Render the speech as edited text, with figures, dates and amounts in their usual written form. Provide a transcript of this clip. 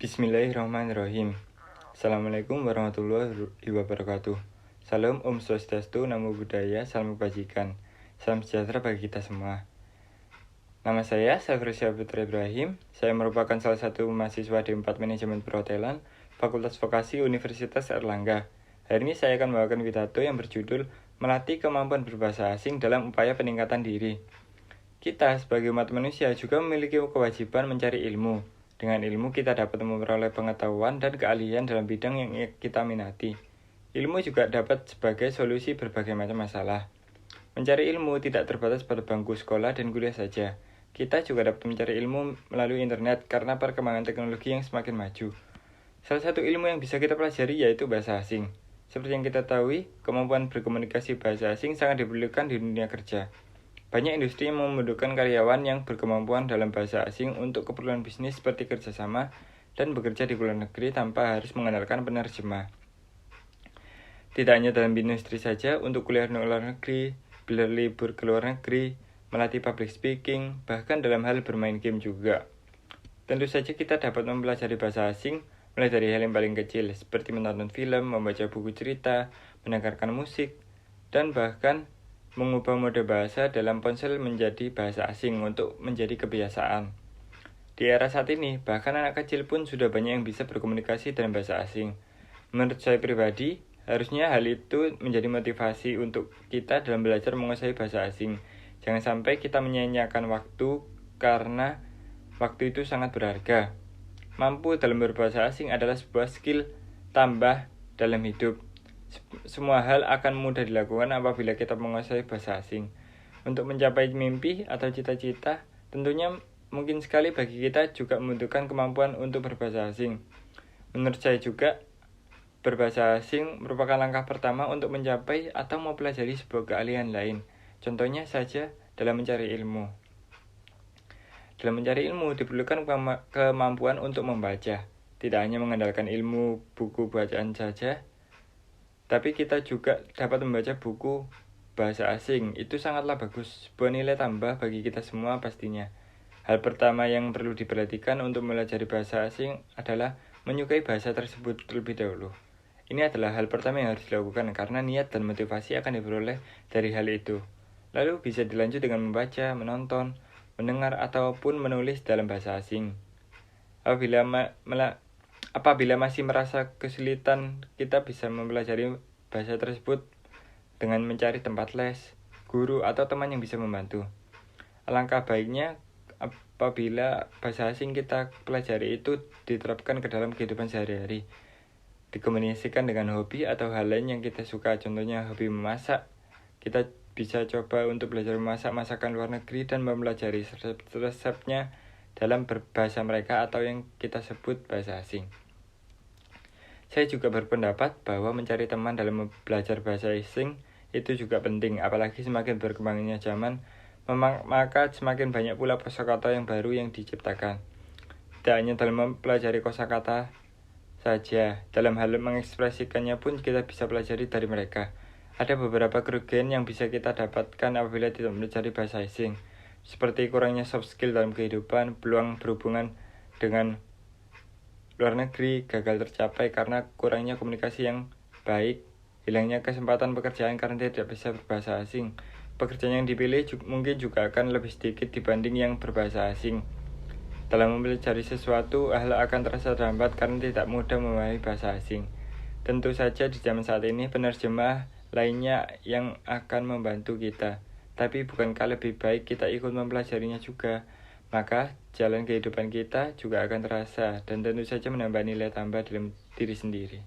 Bismillahirrahmanirrahim. Assalamualaikum warahmatullahi wabarakatuh. Salam Om Swastiastu, Namo Buddhaya, Salam Kebajikan. Salam sejahtera bagi kita semua. Nama saya Safrusya Putra Ibrahim. Saya merupakan salah satu mahasiswa D4 Manajemen Perhotelan, Fakultas Vokasi Universitas Airlangga. Hari ini saya akan membawakan pidato yang berjudul Melatih Kemampuan Berbahasa Asing dalam Upaya Peningkatan Diri. Kita sebagai umat manusia juga memiliki kewajiban mencari ilmu. Dengan ilmu kita dapat memperoleh pengetahuan dan keahlian dalam bidang yang kita minati. Ilmu juga dapat sebagai solusi berbagai macam masalah. Mencari ilmu tidak terbatas pada bangku sekolah dan kuliah saja. Kita juga dapat mencari ilmu melalui internet karena perkembangan teknologi yang semakin maju. Salah satu ilmu yang bisa kita pelajari yaitu bahasa asing. Seperti yang kita tahu, kemampuan berkomunikasi bahasa asing sangat diperlukan di dunia kerja. Banyak industri yang membutuhkan karyawan yang berkemampuan dalam bahasa asing untuk keperluan bisnis seperti kerjasama dan bekerja di luar negeri tanpa harus mengandalkan penerjemah. Tidak hanya dalam industri saja, untuk kuliah di luar negeri, berlibur ke luar negeri, melatih public speaking, bahkan dalam hal bermain game juga. Tentu saja kita dapat mempelajari bahasa asing mulai dari hal yang paling kecil, seperti menonton film, membaca buku cerita, mendengarkan musik, dan bahkan mengubah mode bahasa dalam ponsel menjadi bahasa asing untuk menjadi kebiasaan. Di era saat ini, bahkan anak kecil pun sudah banyak yang bisa berkomunikasi dalam bahasa asing. Menurut saya pribadi, harusnya hal itu menjadi motivasi untuk kita dalam belajar menguasai bahasa asing. Jangan sampai kita menyia-nyiakan waktu karena waktu itu sangat berharga. Mampu dalam berbahasa asing adalah sebuah skill tambah dalam hidup. Semua hal akan mudah dilakukan apabila kita menguasai bahasa asing. Untuk mencapai mimpi atau cita-cita, tentunya mungkin sekali bagi kita juga membutuhkan kemampuan untuk berbahasa asing. Menurut saya juga, berbahasa asing merupakan langkah pertama untuk mencapai atau mempelajari sebuah keahlian lain. Contohnya saja dalam mencari ilmu. Dalam mencari ilmu diperlukan kemampuan untuk membaca. Tidak hanya mengandalkan ilmu buku bacaan saja, tapi kita juga dapat membaca buku bahasa asing. Itu sangatlah bagus, sebuah nilai tambah bagi kita semua pastinya. Hal pertama yang perlu diperhatikan untuk belajar bahasa asing adalah menyukai bahasa tersebut terlebih dahulu. Ini adalah hal pertama yang harus dilakukan karena niat dan motivasi akan diperoleh dari hal itu. Lalu bisa dilanjut dengan membaca, menonton, mendengar, ataupun menulis dalam bahasa asing. Apabila masih merasa kesulitan, kita bisa mempelajari bahasa tersebut dengan mencari tempat les, guru, atau teman yang bisa membantu. Alangkah baiknya apabila bahasa asing kita pelajari itu diterapkan ke dalam kehidupan sehari-hari. Dikomunikasikan dengan hobi atau hal lain yang kita suka, contohnya hobi memasak. Kita bisa coba untuk belajar memasak masakan luar negeri dan mempelajari resep-resepnya dalam berbahasa mereka atau yang kita sebut bahasa asing. Saya juga berpendapat bahwa mencari teman dalam belajar bahasa asing itu juga penting, apalagi semakin berkembangnya zaman, maka semakin banyak pula kosakata yang baru yang diciptakan. Tidak hanya dalam mempelajari kosakata saja, dalam hal mengekspresikannya pun kita bisa pelajari dari mereka. Ada beberapa kerugian yang bisa kita dapatkan apabila tidak mencari bahasa asing, seperti kurangnya soft skill dalam kehidupan, peluang berhubungan dengan luar negeri gagal tercapai karena kurangnya komunikasi yang baik, hilangnya kesempatan pekerjaan karena tidak bisa berbahasa asing. Pekerjaan yang dipilih mungkin juga akan lebih sedikit dibanding yang berbahasa asing. Dalam mempelajari sesuatu, hal akan terasa terhambat karena tidak mudah memahami bahasa asing. Tentu saja di zaman saat ini penerjemah lainnya yang akan membantu kita. Tapi bukankah lebih baik kita ikut mempelajarinya juga? Maka jalan kehidupan kita juga akan terasa dan tentu saja menambah nilai tambah dalam diri sendiri.